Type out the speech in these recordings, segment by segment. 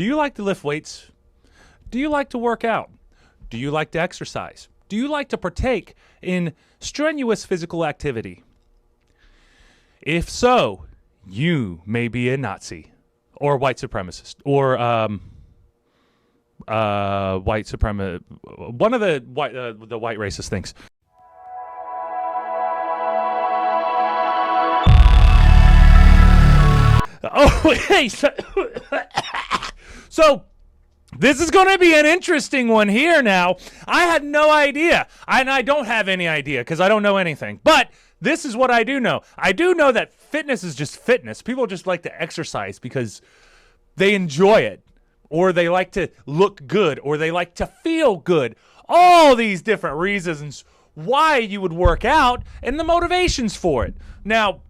Do you like to lift weights? Do you like to work out? Do you like to exercise? Do you like to partake in strenuous physical activity? If so, you may be a Nazi or white supremacist or white supremacist, one of the white racist things. Oh, hey, so this is going to be an interesting one here now. I had no idea, and I don't have any idea because I don't know anything. But this is what I do know. I do know that fitness is just fitness. People just like to exercise because they enjoy it, or they like to look good, or they like to feel good. All these different reasons why you would work out and the motivations for it. Now,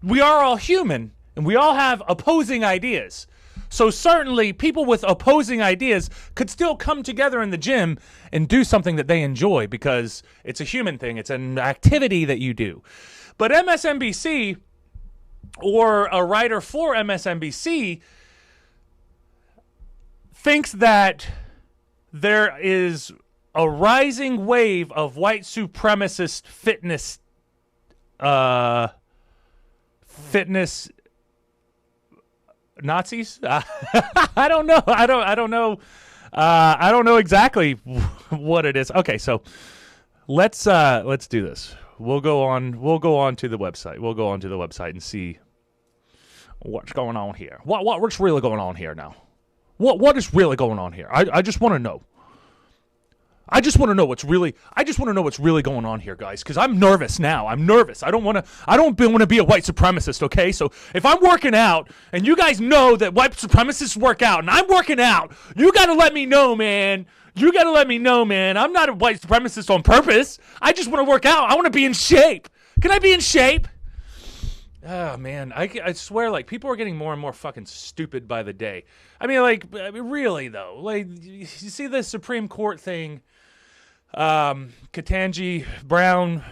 we are all human, and we all have opposing ideas. So certainly people with opposing ideas could still come together in the gym and do something that they enjoy because it's a human thing. It's an activity that you do. But MSNBC, or a writer for MSNBC, thinks that there is a rising wave of white supremacist fitness Nazis? I don't know. I don't know. I don't know exactly what it is. Okay, so let's do this. We'll go on to the website. We'll go on to the website and see what's going on here. What's really going on here now? What is really going on here? I just want to know. I just want to know what's really going on here, guys, because I'm nervous now. I'm nervous. I don't want to be a white supremacist, okay? So if I'm working out and you guys know that white supremacists work out and I'm working out, you got to let me know, man. You got to let me know, man. I'm not a white supremacist on purpose. I just want to work out. I want to be in shape. Can I be in shape? Oh, man. I swear, like, people are getting more and more fucking stupid by the day. I mean, really, though. Like, you see this Supreme Court thing, Ketanji Brown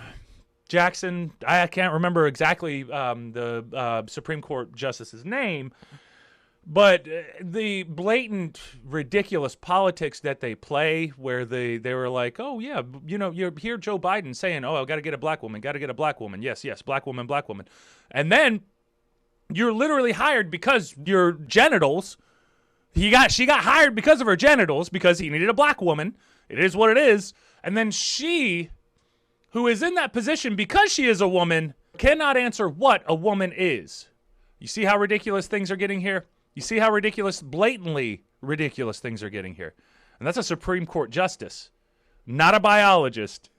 Jackson, I can't remember exactly the Supreme Court justice's name, but the blatant, ridiculous politics that they play, where they were like, oh, yeah, you know, you hear Joe Biden saying, oh, I've got to get a black woman, yes, black woman. And then you're literally hired because your genitals, she got hired because of her genitals, because he needed a black woman. It is what it is. And then she, who is in that position because she is a woman, cannot answer what a woman is. You see how ridiculous things are getting here? You see how blatantly ridiculous things are getting here? And that's a Supreme Court justice, not a biologist.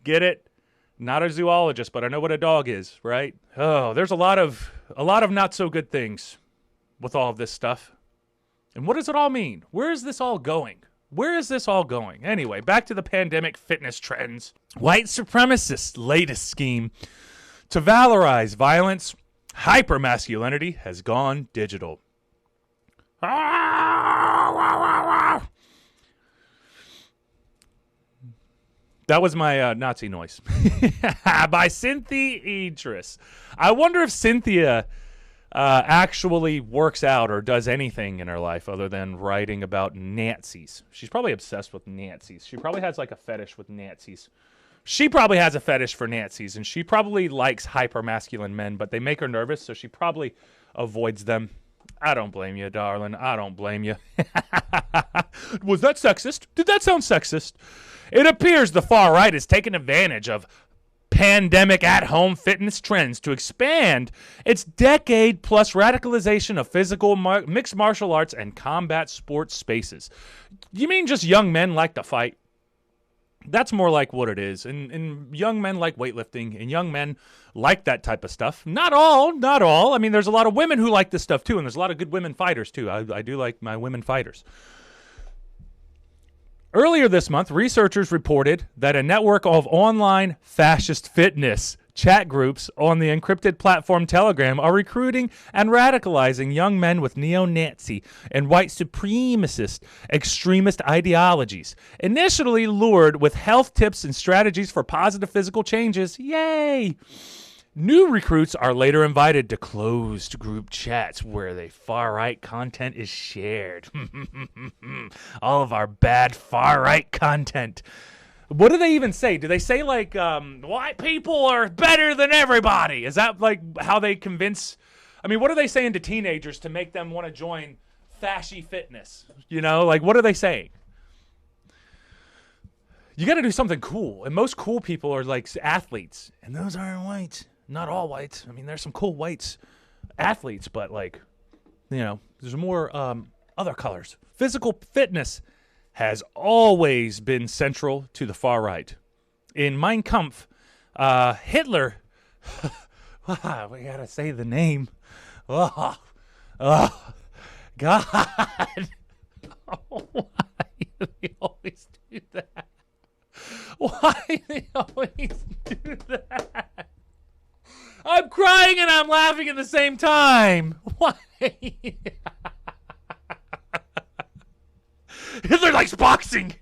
Get it? Not a zoologist, but I know what a dog is, right? Oh, there's a lot of not so good things with all of this stuff. And what does it all mean? Where is this all going? Where is this all going? Anyway, back to the pandemic fitness trends. White supremacists' latest scheme to valorize violence, hypermasculinity, has gone digital. That was my Nazi noise by Cynthia Idris. I wonder if Cynthia actually works out or does anything in her life other than writing about Nazis. She's probably obsessed with Nazis. She probably has like a fetish with Nazis. She probably has a fetish for Nazis, and she probably likes hypermasculine men, but they make her nervous, so she probably avoids them. I don't blame you, darling. I don't blame you. Was that sexist? Did that sound sexist? It appears the far right has taken advantage of pandemic at-home fitness trends to expand its decade-plus radicalization of physical mixed martial arts and combat sports spaces. You mean just young men like to fight? That's more like what it is. And young men like weightlifting, and young men like that type of stuff. Not all. I mean, there's a lot of women who like this stuff too, and there's a lot of good women fighters too. I do like my women fighters. Earlier this month, researchers reported that a network of online fascist fitness chat groups on the encrypted platform Telegram are recruiting and radicalizing young men with neo-Nazi and white supremacist extremist ideologies. Initially lured with health tips and strategies for positive physical changes, yay! New recruits are later invited to closed group chats where the far-right content is shared. All of our bad far-right content. What do they even say? Do they say, like, white people are better than everybody? Is that, like, how they convince... I mean, what are they saying to teenagers to make them want to join fasci fitness? You know, like, what are they saying? You got to do something cool. And most cool people are, like, athletes. And those aren't whites. Not all whites. I mean, there's some cool whites athletes, but, like, you know, there's more other colors. Physical fitness has always been central to the far right. In Mein Kampf, Hitler, we gotta say the name. Oh, God. Oh, why do they always do that? Why do they always do that? I'm crying and I'm laughing at the same time. Why? Hitler likes boxing.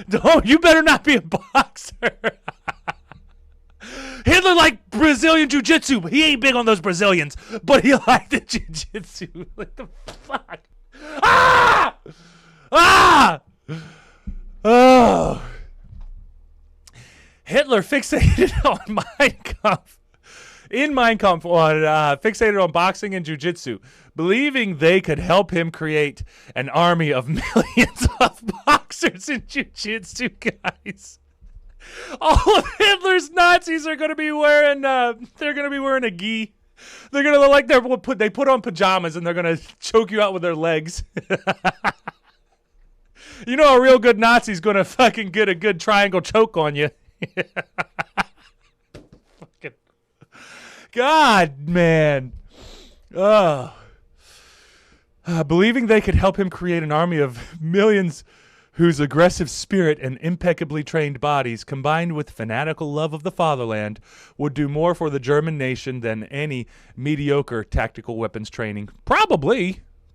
No, you better not be a boxer. Hitler liked Brazilian jiu-jitsu. He ain't big on those Brazilians, but he liked the jiu-jitsu. What the fuck? Ah! Ah! Oh. Hitler fixated on Mein Kampf. In Mein Kampf, fixated on boxing and jiu-jitsu, believing they could help him create an army of millions of boxers and jiu-jitsu guys. All of Hitler's Nazis are going to be wearing, they're going to be wearing a gi. They're going to look like they put on pajamas and they're going to choke you out with their legs. You know a real good Nazi's going to fucking get a good triangle choke on you. Fucking God, man. Believing they could help him create an army of millions whose aggressive spirit and impeccably trained bodies, combined with fanatical love of the fatherland, would do more for the German nation than any mediocre tactical weapons training.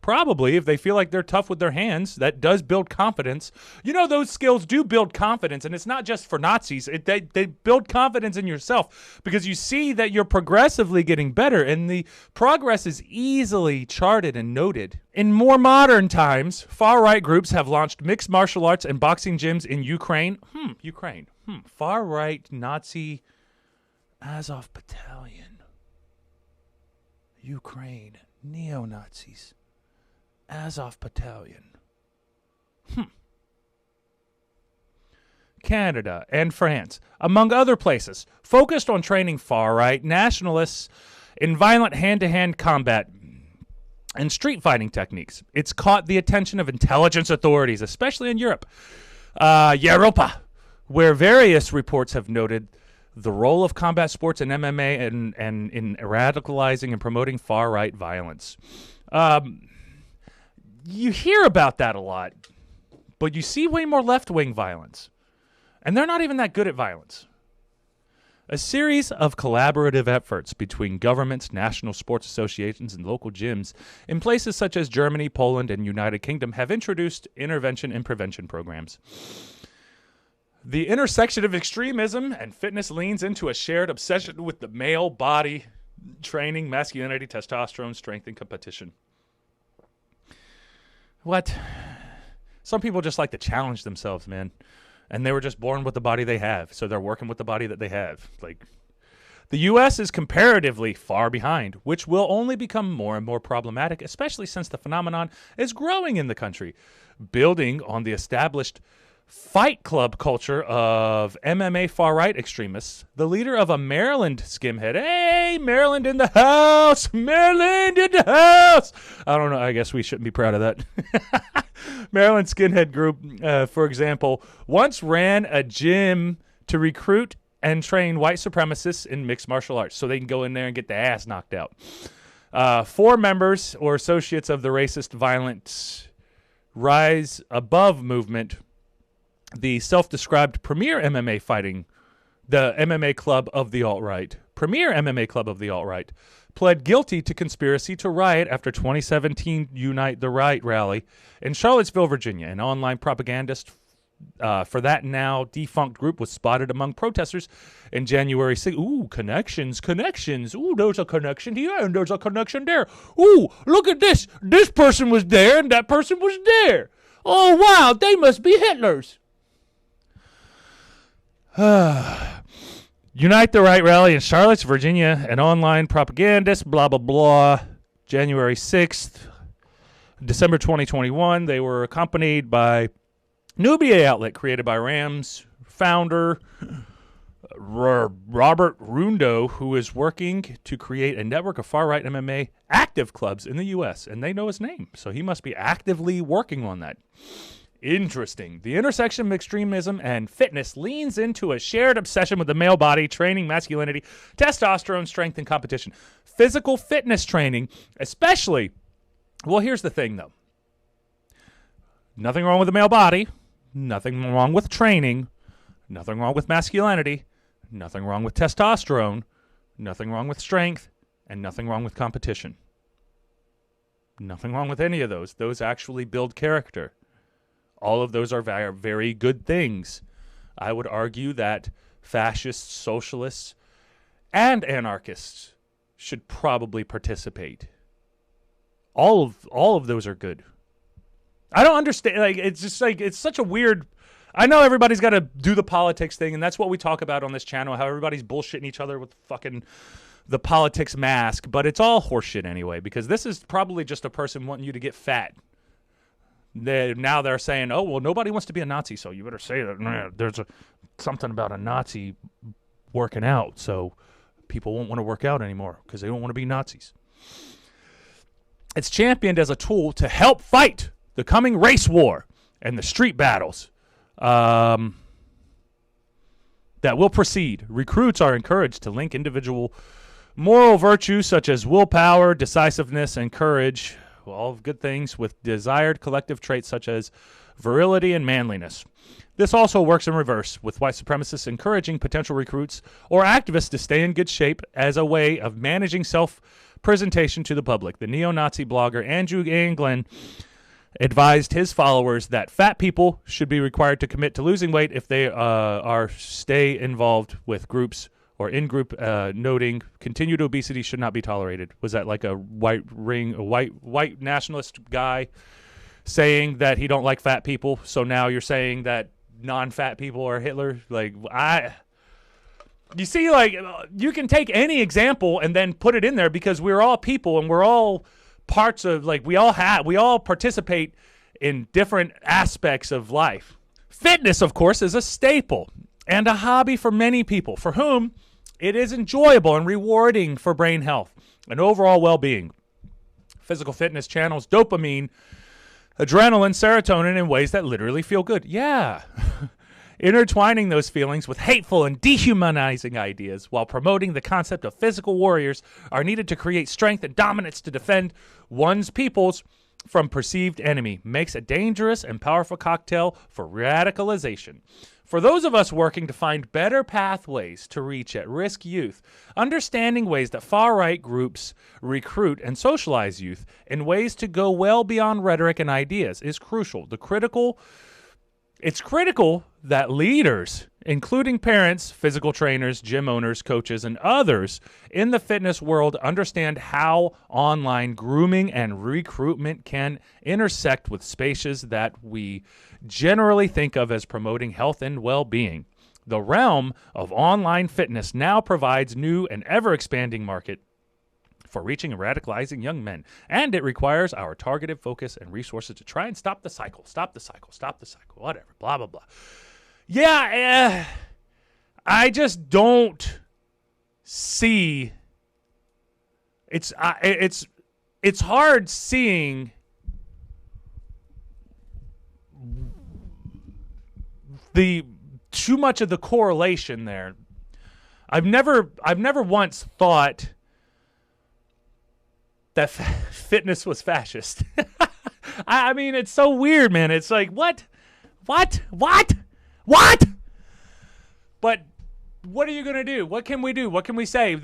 Probably, if they feel like they're tough with their hands, that does build confidence. You know, those skills do build confidence, and it's not just for Nazis. They build confidence in yourself because you see that you're progressively getting better, and the progress is easily charted and noted. In more modern times, far-right groups have launched mixed martial arts and boxing gyms in Ukraine. Far-right Nazi Azov Battalion. Ukraine. Neo-Nazis. Azov Battalion. Canada and France, among other places, focused on training far-right nationalists in violent hand-to-hand combat and street fighting techniques. It's caught the attention of intelligence authorities, especially in Europe, Europa, where various reports have noted the role of combat sports and MMA and in radicalizing and promoting far-right violence. You hear about that a lot, but you see way more left-wing violence. And they're not even that good at violence. A series of collaborative efforts between governments, national sports associations, and local gyms in places such as Germany, Poland, and United Kingdom have introduced intervention and prevention programs. The intersection of extremism and fitness leans into a shared obsession with the male body, training, masculinity, testosterone, strength, and competition. What? Some people just like to challenge themselves, man. And they were just born with the body they have, so they're working with the body that they have. Like, the U.S. is comparatively far behind, which will only become more and more problematic, especially since the phenomenon is growing in the country, building on the established fight club culture of MMA far-right extremists. The leader of a Maryland skimhead, hey, Maryland in the house, Maryland in the house. I don't know, I guess we shouldn't be proud of that. Maryland skinhead group, for example, once ran a gym to recruit and train white supremacists in mixed martial arts so they can go in there and get their ass knocked out. 4 members or associates of the racist violent Rise Above movement, the self-described premier MMA fighting, the MMA club of the alt-right, premier MMA club of the alt-right, pled guilty to conspiracy to riot after 2017 Unite the Right rally in Charlottesville, Virginia. An online propagandist for that now defunct group was spotted among protesters in January 6th. Ooh, connections. Ooh, there's a connection here and there's a connection there. Ooh, look at this. This person was there and that person was there. Oh, wow, they must be Hitlers. Unite the Right rally in Charlotte, Virginia, an online propagandist, blah, blah, blah. January 6th, December 2021, they were accompanied by Nubia outlet created by Rams founder Robert Rundo, who is working to create a network of far-right MMA active clubs in the U.S., and they know his name, so he must be actively working on that. Interesting. The intersection of extremism and fitness leans into a shared obsession with the male body, training, masculinity, testosterone, strength, and competition. Physical fitness training, especially. Well, here's the thing, though. Nothing wrong with the male body. Nothing wrong with training. Nothing wrong with masculinity. Nothing wrong with testosterone. Nothing wrong with strength. And nothing wrong with competition. Nothing wrong with any of those. Those actually build character. All of those are very, very good things. I would argue that fascists, socialists, and anarchists should probably participate. All of those are good. I don't understand. Like, it's just like, it's such a weird. I know everybody's got to do the politics thing, and that's what we talk about on this channel. How everybody's bullshitting each other with fucking the politics mask, but it's all horseshit anyway. Because this is probably just a person wanting you to get fat. Now they're saying, oh, well, nobody wants to be a Nazi, so you better say that there's something about a Nazi working out, so people won't want to work out anymore because they don't want to be Nazis. It's championed as a tool to help fight the coming race war and the street battles that will proceed. Recruits are encouraged to link individual moral virtues such as willpower, decisiveness, and courage, all good things, with desired collective traits such as virility and manliness. This also works in reverse, with white supremacists encouraging potential recruits or activists to stay in good shape as a way of managing self-presentation to the public. The neo-Nazi blogger Andrew Anglin advised his followers that fat people should be required to commit to losing weight if they stay involved with groups or in-group, noting continued obesity should not be tolerated. Was that like a white nationalist guy saying that he don't like fat people? So now you're saying that non-fat people are Hitler? Like, you see, like, you can take any example and then put it in there because we're all people and we're all parts of, like, we all participate in different aspects of life. Fitness, of course, is a staple and a hobby for many people for whom it is enjoyable and rewarding for brain health and overall well-being. Physical fitness channels dopamine, adrenaline, serotonin in ways that literally feel good. Yeah. Intertwining those feelings with hateful and dehumanizing ideas while promoting the concept of physical warriors are needed to create strength and dominance to defend one's peoples from perceived enemy makes a dangerous and powerful cocktail for radicalization. For those of us working to find better pathways to reach at-risk youth, understanding ways that far-right groups recruit and socialize youth in ways to go well beyond rhetoric and ideas is crucial. It's critical that leaders, including parents, physical trainers, gym owners, coaches, and others in the fitness world understand how online grooming and recruitment can intersect with spaces that we generally think of as promoting health and well-being. The realm of online fitness now provides new and ever-expanding market for reaching and radicalizing young men, and it requires our targeted focus and resources to try and stop the cycle, whatever, blah, blah, blah. Yeah, I just don't see. It's hard seeing too much of the correlation there. I've never once thought that fitness was fascist. I mean, it's so weird, man. It's like, what? But what are you going to do? What can we do? What can we say?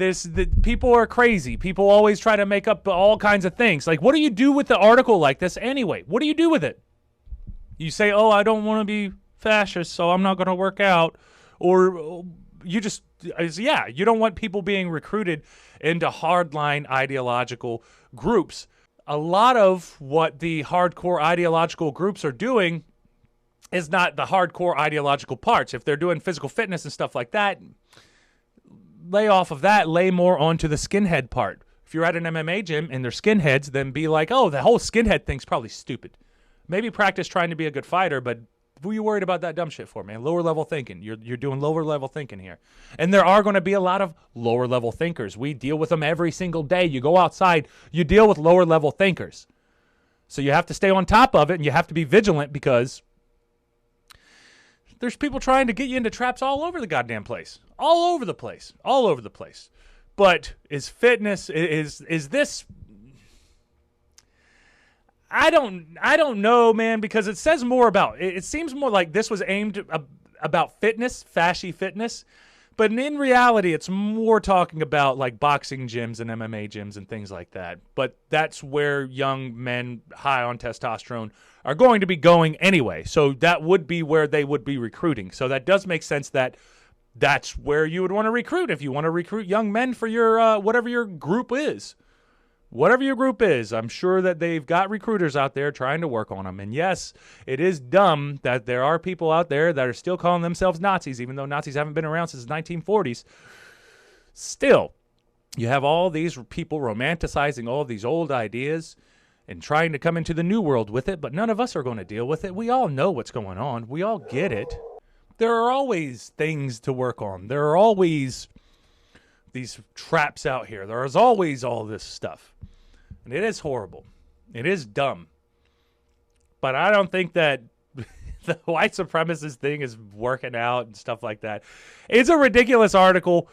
People are crazy. People always try to make up all kinds of things. Like, what do you do with the article like this anyway? What do you do with it? You say, oh, I don't want to be fascist, so I'm not going to work out. Or you just, you don't want people being recruited into hardline ideological groups. A lot of what the hardcore ideological groups are doing is not the hardcore ideological parts. If they're doing physical fitness and stuff like that, lay off of that, lay more onto the skinhead part. If you're at an MMA gym and they're skinheads, then be like, oh, the whole skinhead thing's probably stupid. Maybe practice trying to be a good fighter, but who are you worried about that dumb shit for, man? Lower level thinking. You're doing lower level thinking here. And there are going to be a lot of lower level thinkers. We deal with them every single day. You go outside, you deal with lower level thinkers. So you have to stay on top of it, and you have to be vigilant, because there's people trying to get you into traps all over the goddamn place. All over the place. All over the place. But is fitness, is this... I don't know, man, because it says more about, it seems more like this was aimed about fitness, fashy fitness, but in reality, it's more talking about like boxing gyms and MMA gyms and things like that. But that's where young men high on testosterone are going to be going anyway. So that would be where they would be recruiting. So that does make sense that that's where you would want to recruit if you want to recruit young men for your whatever your group is. Whatever your group is, I'm sure that they've got recruiters out there trying to work on them. And yes, it is dumb that there are people out there that are still calling themselves Nazis, even though Nazis haven't been around since the 1940s. Still, you have all these people romanticizing all of these old ideas and trying to come into the new world with it, but none of us are going to deal with it. We all know what's going on. We all get it. There are always things to work on. There are always these traps out here. There is always all this stuff. And it is horrible. It is dumb. But I don't think that the white supremacist thing is working out and stuff like that. It's a ridiculous article.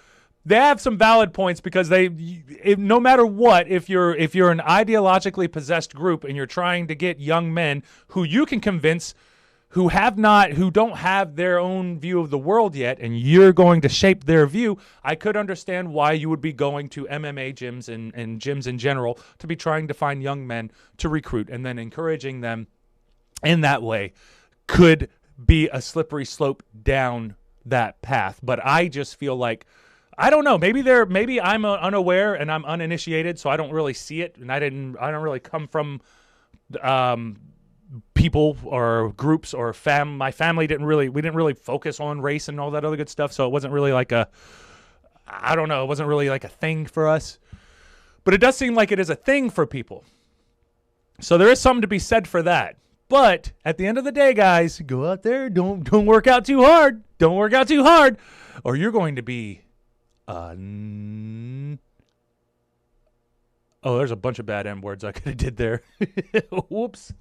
They have some valid points, because no matter what, if you're an ideologically possessed group and you're trying to get young men who you can convince who don't have their own view of the world yet, and you're going to shape their view, I could understand why you would be going to MMA gyms and gyms in general to be trying to find young men to recruit, and then encouraging them in that way could be a slippery slope down that path. But I just feel like, I don't know, maybe I'm unaware and I'm uninitiated, so I don't really see it, and I don't really come from people or groups or my family we didn't really focus on race and all that other good stuff, so it wasn't really like it wasn't really like a thing for us. But it does seem like it is a thing for people. So there is something to be said for that. But at the end of the day, guys, go out there, don't work out too hard. Don't work out too hard, or you're going to be oh, there's a bunch of bad M words I could have did there. Whoops.